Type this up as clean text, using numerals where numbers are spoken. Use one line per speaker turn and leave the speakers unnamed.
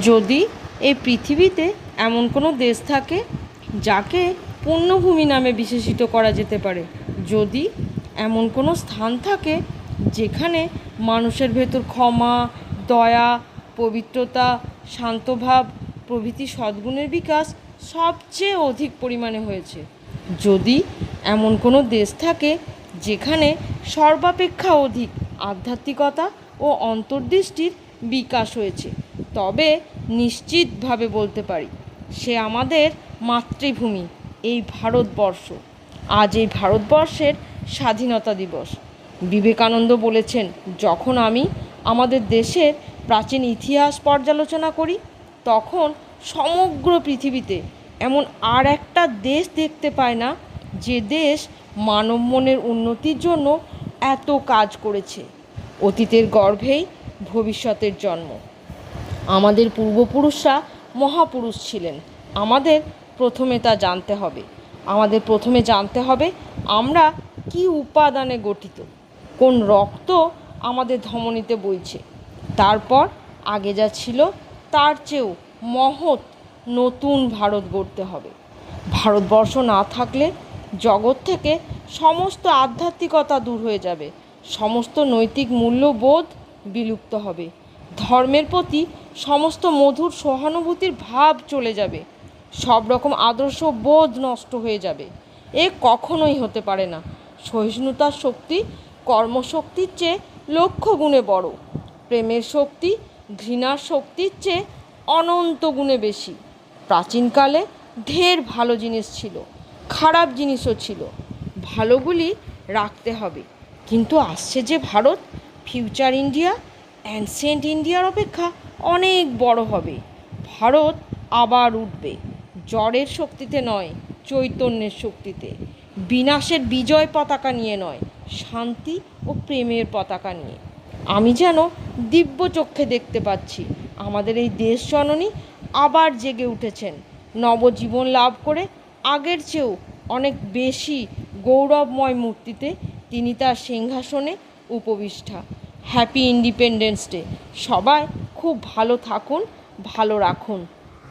যদি এই পৃথিবীতে এমন কোনো দেশ থাকে যাকে পুণ্যভূমি নামে বিশেষিত করা যেতে পারে, যদি এমন কোনো স্থান থাকে যেখানে মানুষের ভেতর ক্ষমা, দয়া, পবিত্রতা, শান্তভাব প্রভৃতি সদ্গুণের বিকাশ সবচেয়ে অধিক পরিমাণে হয়েছে, যদি এমন কোনো দেশ থাকে যেখানে সর্বাপেক্ষা অধিক আধ্যাত্মিকতা ও অন্তর্দৃষ্টির বিকাশ হয়েছে, তবে নিশ্চিতভাবে বলতে পারি সে আমাদের মাতৃভূমি, এই ভারতবর্ষ। আজ এই ভারতবর্ষের স্বাধীনতা দিবস। বিবেকানন্দ বলেছেন, যখন আমি আমাদের দেশের প্রাচীন ইতিহাস পর্যালোচনা করি তখন সমগ্র পৃথিবীতে এমন আর একটা দেশ দেখতে পায় না যে দেশ মানব মনের উন্নতির জন্য এত কাজ করেছে। অতীতের গর্ভেই ভবিষ্যতের জন্ম। আমাদের পূর্বপুরুষরা মহাপুরুষ ছিলেন, আমাদের প্রথমে তা জানতে হবে। আমাদের প্রথমে জানতে হবে আমরা কি উপাদানে গঠিত, কোন রক্ত আমাদের ধমনীতে বইছে। তারপর আগে যা ছিল তার চেয়েও মহৎ নতুন ভারত গড়তে হবে। ভারতবর্ষ না থাকলে জগৎ থেকে সমস্ত আধ্যাত্মিকতা দূর হয়ে যাবে, সমস্ত নৈতিক মূল্যবোধ বিলুপ্ত হবে, ধর্মের প্রতি সমস্ত মধুর সহানুভূতির ভাব চলে যাবে, সব রকম আদর্শ বোধ নষ্ট হয়ে যাবে। এ কখনোই হতে পারে না। সহিষ্ণুতার শক্তি কর্মশক্তির চেয়ে লক্ষ গুণে বড়, প্রেমের শক্তি ঘৃণার শক্তির চেয়ে অনন্ত গুণে বেশি। প্রাচীনকালে ঢের ভালো জিনিস ছিল, খারাপ জিনিসও ছিল, ভালোগুলি রাখতে হবে। কিন্তু আসছে যে ভারত, ফিউচার ইন্ডিয়া অ্যানসিয়েন্ট ইন্ডিয়ার অপেক্ষা অনেক বড় হবে। ভারত আবার উঠবে, জ্বরের শক্তিতে নয়, চৈতন্যের শক্তিতে। বিনাশের বিজয় পতাকা নিয়ে নয়, শান্তি ও প্রেমের পতাকা নিয়ে। আমি যেন দিব্য চক্ষে দেখতে পাচ্ছি আমাদের এই দেশ জননী আবার জেগে উঠেছেন, নবজীবন লাভ করে আগের চেয়েও অনেক বেশি গৌরবময় মূর্তিতে তিনি তার সিংহাসনে উপবিষ্টা। Happy independence day. সবাই খুব ভালো থাকুন, ভালো রাখুন।